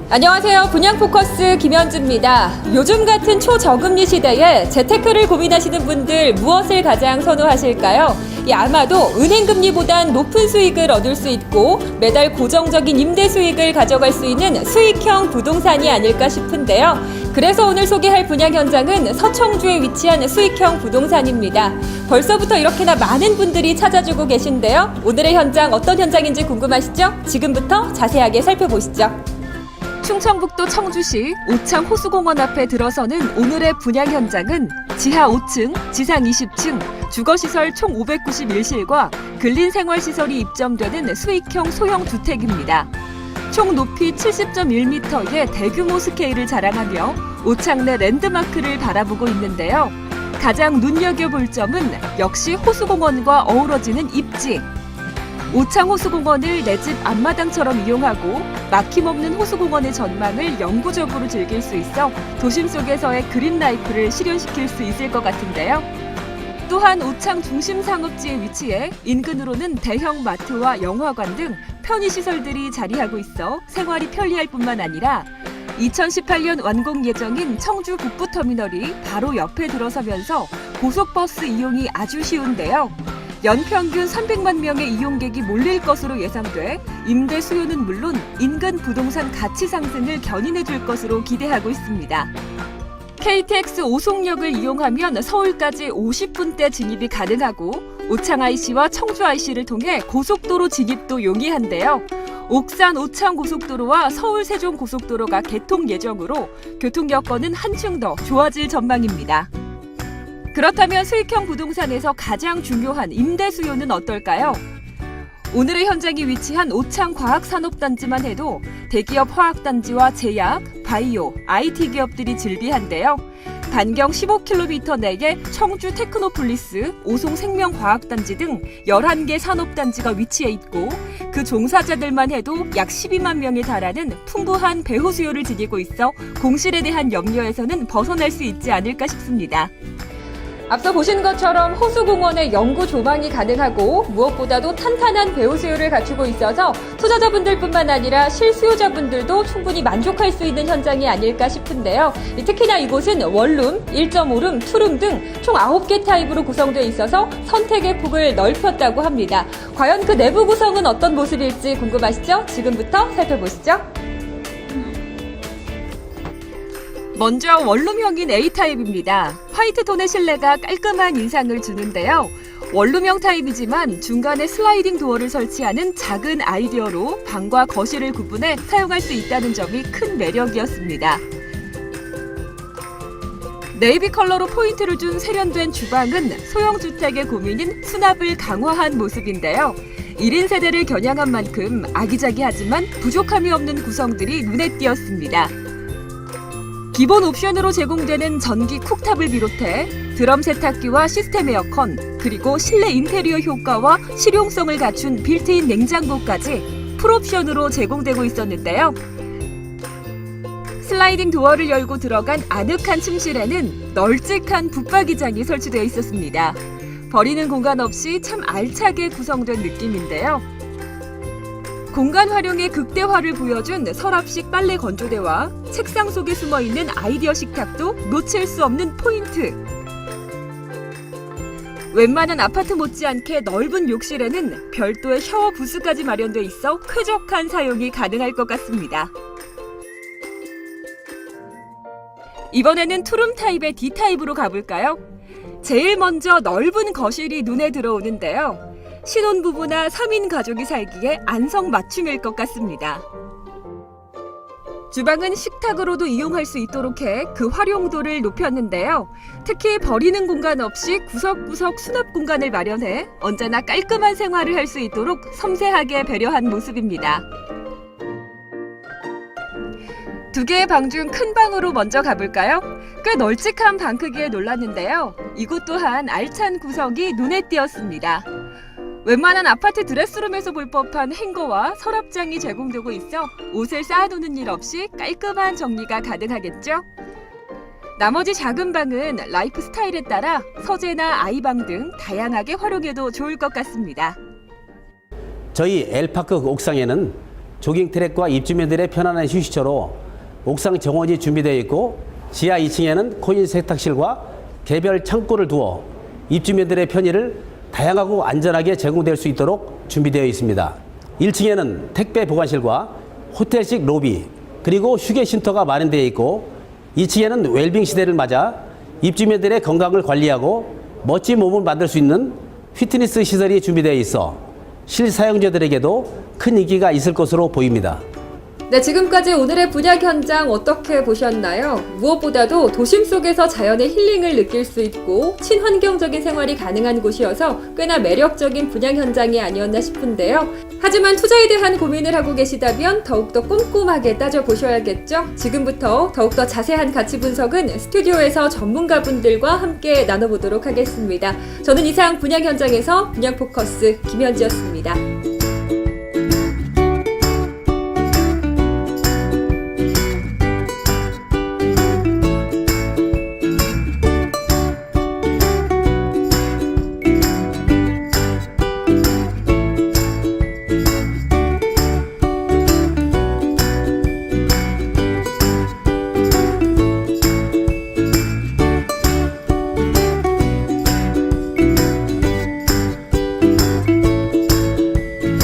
안녕하세요. 분양포커스 김현주입니다. 요즘 같은 초저금리 시대에 재테크를 고민하시는 분들 무엇을 가장 선호하실까요? 아마도 은행금리보단 높은 수익을 얻을 수 있고 매달 고정적인 임대 수익을 가져갈 수 있는 수익형 부동산이 아닐까 싶은데요. 그래서 오늘 소개할 분양 현장은 서청주에 위치한 수익형 부동산입니다. 벌써부터 이렇게나 많은 분들이 찾아주고 계신데요. 오늘의 현장 어떤 현장인지 궁금하시죠? 지금부터 자세하게 살펴보시죠. 충청북도 청주시 오창 호수공원 앞에 들어서는 오늘의 분양 현장은 지하 5층, 지상 20층, 주거시설 총 591실과 근린생활시설이 입점되는 수익형 소형 주택입니다. 총 높이 70.1m의 대규모 스케일을 자랑하며 오창 내 랜드마크를 바라보고 있는데요. 가장 눈여겨볼 점은 역시 호수공원과 어우러지는 입지. 오창 호수공원을 내 집 앞마당처럼 이용하고 막힘없는 호수공원의 전망을 영구적으로 즐길 수 있어 도심 속에서의 그린 라이프를 실현시킬 수 있을 것 같은데요. 또한 오창 중심 상업지에 위치해 인근으로는 대형 마트와 영화관 등 편의시설들이 자리하고 있어 생활이 편리할 뿐만 아니라 2018년 완공 예정인 청주 북부터미널이 바로 옆에 들어서면서 고속버스 이용이 아주 쉬운데요. 연평균 300만 명의 이용객이 몰릴 것으로 예상돼 임대 수요는 물론 인근 부동산 가치 상승을 견인해 줄 것으로 기대하고 있습니다. KTX 오송역을 이용하면 서울까지 50분대 진입이 가능하고 오창 IC와 청주 IC를 통해 고속도로 진입도 용이한데요. 옥산 오창 고속도로와 서울 세종 고속도로가 개통 예정으로 교통 여건은 한층 더 좋아질 전망입니다. 그렇다면 수익형 부동산에서 가장 중요한 임대 수요는 어떨까요? 오늘의 현장이 위치한 오창 과학산업단지만 해도 대기업 화학단지와 제약, 바이오, IT 기업들이 즐비한데요. 반경 15km 내에 청주 테크노폴리스, 오송 생명과학단지 등 11개 산업단지가 위치해 있고 그 종사자들만 해도 약 12만 명에 달하는 풍부한 배후 수요를 지니고 있어 공실에 대한 염려에서는 벗어날 수 있지 않을까 싶습니다. 앞서 보신 것처럼 호수공원에 영구 조망이 가능하고 무엇보다도 탄탄한 배후 수요를 갖추고 있어서 투자자분들뿐만 아니라 실수요자분들도 충분히 만족할 수 있는 현장이 아닐까 싶은데요. 특히나 이곳은 원룸, 1.5룸, 투룸 등 총 9개 타입으로 구성되어 있어서 선택의 폭을 넓혔다고 합니다. 과연 그 내부 구성은 어떤 모습일지 궁금하시죠? 지금부터 살펴보시죠. 먼저 원룸형인 A타입입니다. 화이트톤의 실내가 깔끔한 인상을 주는데요. 원룸형 타입이지만 중간에 슬라이딩 도어를 설치하는 작은 아이디어로 방과 거실을 구분해 사용할 수 있다는 점이 큰 매력이었습니다. 네이비 컬러로 포인트를 준 세련된 주방은 소형주택의 고민인 수납을 강화한 모습인데요. 1인 세대를 겨냥한 만큼 아기자기하지만 부족함이 없는 구성들이 눈에 띄었습니다. 기본 옵션으로 제공되는 전기 쿡탑을 비롯해 드럼 세탁기와 시스템 에어컨, 그리고 실내 인테리어 효과와 실용성을 갖춘 빌트인 냉장고까지 풀옵션으로 제공되고 있었는데요. 슬라이딩 도어를 열고 들어간 아늑한 침실에는 널찍한 붙박이장이 설치되어 있었습니다. 버리는 공간 없이 참 알차게 구성된 느낌인데요. 공간 활용의 극대화를 보여준 서랍식 빨래 건조대와 책상 속에 숨어있는 아이디어 식탁도 놓칠 수 없는 포인트. 웬만한 아파트 못지않게 넓은 욕실에는 별도의 샤워 부스까지 마련돼 있어 쾌적한 사용이 가능할 것 같습니다. 이번에는 투룸 타입의 D타입으로 가볼까요? 제일 먼저 넓은 거실이 눈에 들어오는데요. 신혼부부나 3인 가족이 살기에 안성맞춤일 것 같습니다. 주방은 식탁으로도 이용할 수 있도록 해 그 활용도를 높였는데요. 특히 버리는 공간 없이 구석구석 수납 공간을 마련해 언제나 깔끔한 생활을 할 수 있도록 섬세하게 배려한 모습입니다. 두 개의 방 중 큰 방으로 먼저 가볼까요? 꽤 널찍한 방 크기에 놀랐는데요. 이곳 또한 알찬 구성이 눈에 띄었습니다. 웬만한 아파트 드레스룸에서 볼 법한 행거와 서랍장이 제공되고 있어 옷을 쌓아두는 일 없이 깔끔한 정리가 가능하겠죠? 나머지 작은 방은 라이프 스타일에 따라 서재나 아이방 등 다양하게 활용해도 좋을 것 같습니다. 저희 엘파크 옥상에는 조깅 트랙과 입주민들의 편안한 휴식처로 옥상 정원이 준비되어 있고 지하 2층에는 코인 세탁실과 개별 창고를 두어 입주민들의 편의를 다양하고 안전하게 제공될 수 있도록 준비되어 있습니다. 1층에는 택배 보관실과 호텔식 로비 그리고 휴게 쉼터가 마련되어 있고 2층에는 웰빙 시대를 맞아 입주민들의 건강을 관리하고 멋진 몸을 만들 수 있는 피트니스 시설이 준비되어 있어 실사용자들에게도 큰 인기가 있을 것으로 보입니다. 네, 지금까지 오늘의 분양 현장 어떻게 보셨나요? 무엇보다도 도심 속에서 자연의 힐링을 느낄 수 있고 친환경적인 생활이 가능한 곳이어서 꽤나 매력적인 분양 현장이 아니었나 싶은데요. 하지만 투자에 대한 고민을 하고 계시다면 더욱더 꼼꼼하게 따져보셔야겠죠? 지금부터 더욱더 자세한 가치 분석은 스튜디오에서 전문가분들과 함께 나눠보도록 하겠습니다. 저는 이상 분양 현장에서 분양 포커스 김현지였습니다.